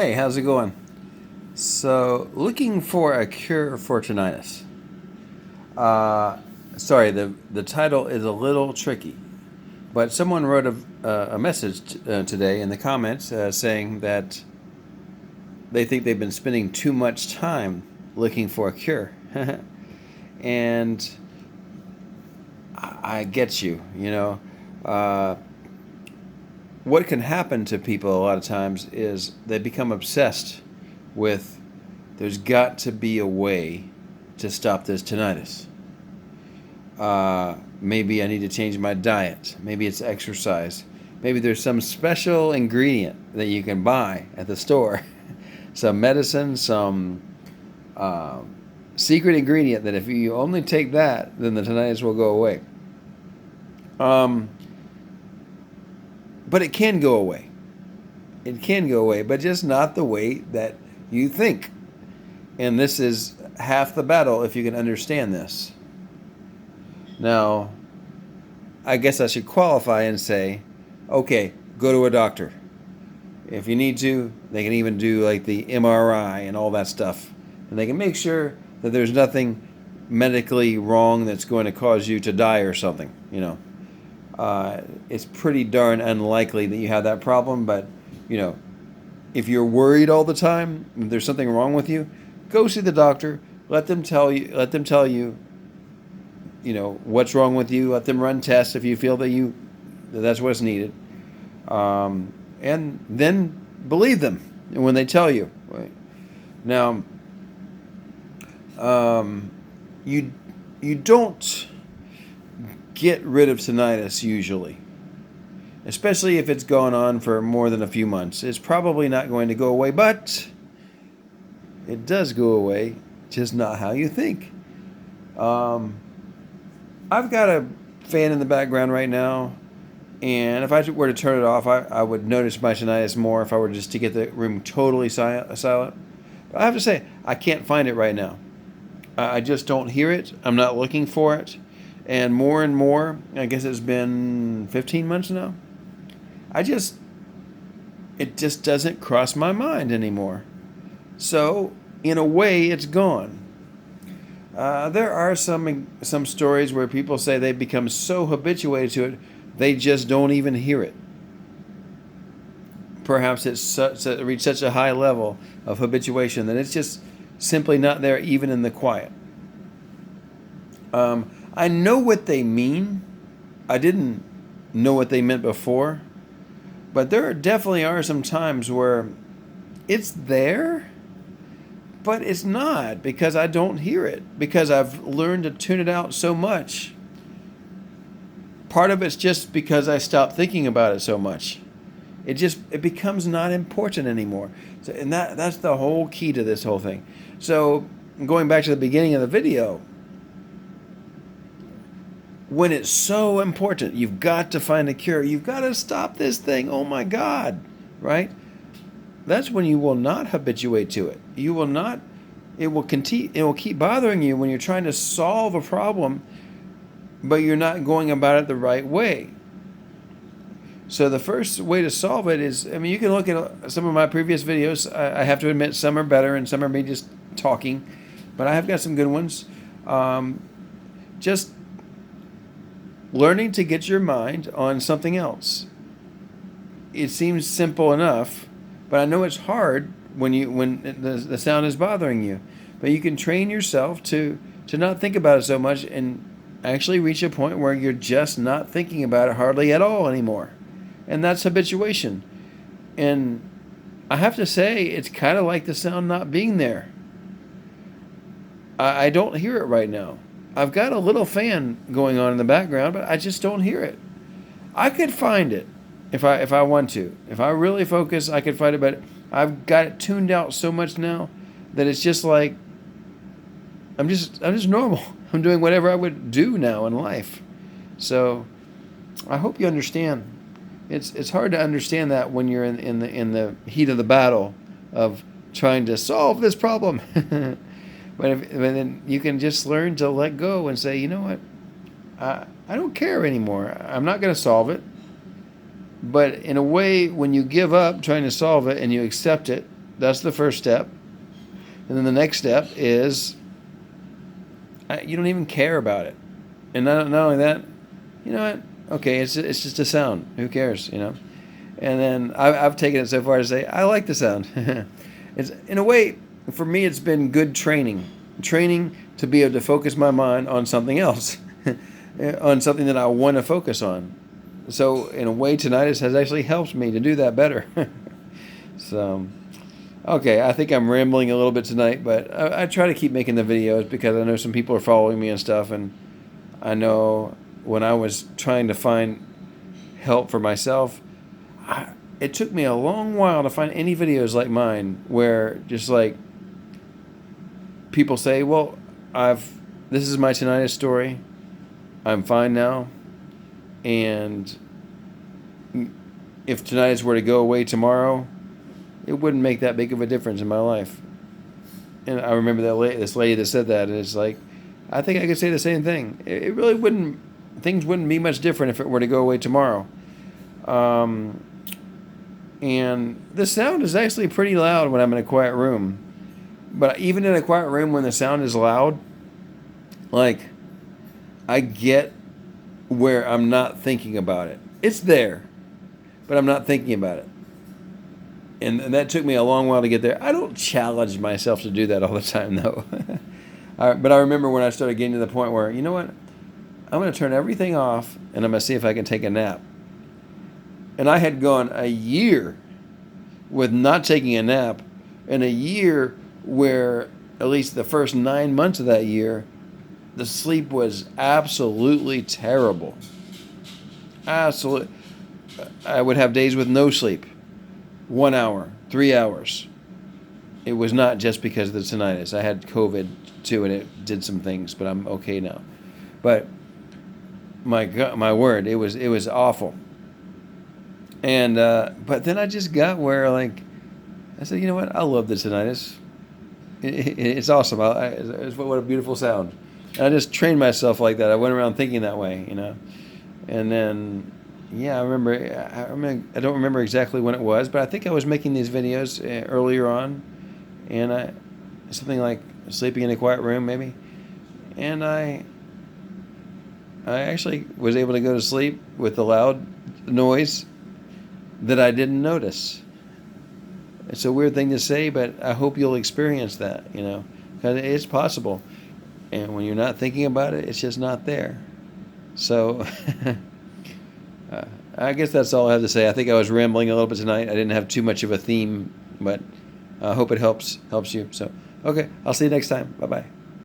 Hey, how's it going? So, looking for a cure for tinnitus. Uh, Sorry, the title is a little tricky, but someone wrote a message today in the comments saying that they think they've been spending too much time looking for a cure. And I get you, Uh, what can happen to people a lot of times is they become obsessed with there's got to be a way to stop this tinnitus. Maybe I need to change my diet. Maybe it's exercise. Maybe there's some special ingredient that you can buy at the store, some medicine, some uh, secret ingredient that if you only take that, then the tinnitus will go away. Um, but it can go away. It can go away, but just not the way that you think. And this is half the battle if you can understand this. Now, I guess I should qualify and say, okay, go to a doctor. If you need to, they can even do like the MRI and all that stuff. And they can make sure that there's nothing medically wrong that's going to cause you to die or something, It's pretty darn unlikely that you have that problem, but, if you're worried all the time, if there's something wrong with you, go see the doctor. Let them tell you, what's wrong with you. Let them run tests if you feel that's what's needed. And then believe them when they tell you. Right? Now, you don't get rid of tinnitus usually, especially if it's gone on for more than a few months. It's probably not going to go away, but it does go away, just not how you think. I've got a fan in the background right now, and if I were to turn it off, I would notice my tinnitus more if I were just to get the room totally silent. But I have to say, I can't find it right now. I just don't hear it. I'm not looking for it. And more, I guess it's been 15 months now, it just doesn't cross my mind anymore. So, in a way, it's gone. There are some stories where people say they become so habituated to it, they just don't even hear it. Perhaps it's reached such a high level of habituation that it's just simply not there even in the quiet. I know what they mean. I didn't know what they meant before. But there definitely are some times where it's there, but it's not because I don't hear it, because I've learned to tune it out so much. Part of it's just because I stopped thinking about it so much. It becomes not important anymore. So, and that's the whole key to this whole thing. So going back to the beginning of the video, when it's so important, you've got to find a cure. You've got to stop this thing. Oh my God, right? That's when you will not habituate to it. You will not. It will continue. It will keep bothering you when you're trying to solve a problem, but you're not going about it the right way. So the first way to solve it is, you can look at some of my previous videos. I have to admit, some are better and some are me just talking, but I have got some good ones. Just learning to get your mind on something else. It seems simple enough, but I know it's hard when the sound is bothering you. But you can train yourself to not think about it so much and actually reach a point where you're just not thinking about it hardly at all anymore. And that's habituation. And I have to say, it's kind of like the sound not being there. I don't hear it right now. I've got a little fan going on in the background, but I just don't hear it. I could find it if I want to. If I really focus, I could find it, but I've got it tuned out so much now that it's just like I'm just normal. I'm doing whatever I would do now in life. So I hope you understand. It's hard to understand that when you're in the heat of the battle of trying to solve this problem. But then you can just learn to let go and say, you know what, I don't care anymore. I'm not going to solve it. But in a way, when you give up trying to solve it and you accept it, that's the first step. And then the next step is you don't even care about it. And not only that, you know what? Okay, it's just a sound. Who cares, you know? And then I've taken it so far to say, I like the sound. It's, in a way, for me, it's been good training to be able to focus my mind on something else, on something that I want to focus on. So in a way, tinnitus has actually helped me to do that better. So, okay, I think I'm rambling a little bit tonight, but I try to keep making the videos because I know some people are following me and stuff, and I know when I was trying to find help for myself, it took me a long while to find any videos like mine where just like people say, well, this is my tinnitus story. I'm fine now. And if tinnitus were to go away tomorrow, it wouldn't make that big of a difference in my life. And I remember this lady that said that, and it's like, I think I could say the same thing. It really wouldn't, things wouldn't be much different if it were to go away tomorrow. And the sound is actually pretty loud when I'm in a quiet room. But even in a quiet room when the sound is loud, like, I get where I'm not thinking about it. It's there, but I'm not thinking about it. And that took me a long while to get there. I don't challenge myself to do that all the time, though. But I remember when I started getting to the point where, you know what? I'm going to turn everything off, and I'm going to see if I can take a nap. And I had gone a year with not taking a nap, and a year where at least the first 9 months of that year, the sleep was absolutely terrible. Absolutely. I would have days with no sleep. 1 hour, 3 hours. It was not just because of the tinnitus. I had COVID too, and it did some things, but I'm okay now. But my God, my word, it was awful. And but then I just got where, like, I said, you know what? I love the tinnitus. It's awesome. What a beautiful sound. And I just trained myself like that. I went around thinking that way, you know. And then, yeah, I don't remember exactly when it was, but I think I was making these videos earlier on, and something like sleeping in a quiet room, maybe. And I actually was able to go to sleep with the loud noise that I didn't notice. It's a weird thing to say, but I hope you'll experience that, you know, because it's possible. And when you're not thinking about it, it's just not there. So I guess that's all I have to say. I think I was rambling a little bit tonight. I didn't have too much of a theme, but I hope it helps you. So, okay, I'll see you next time. Bye-bye.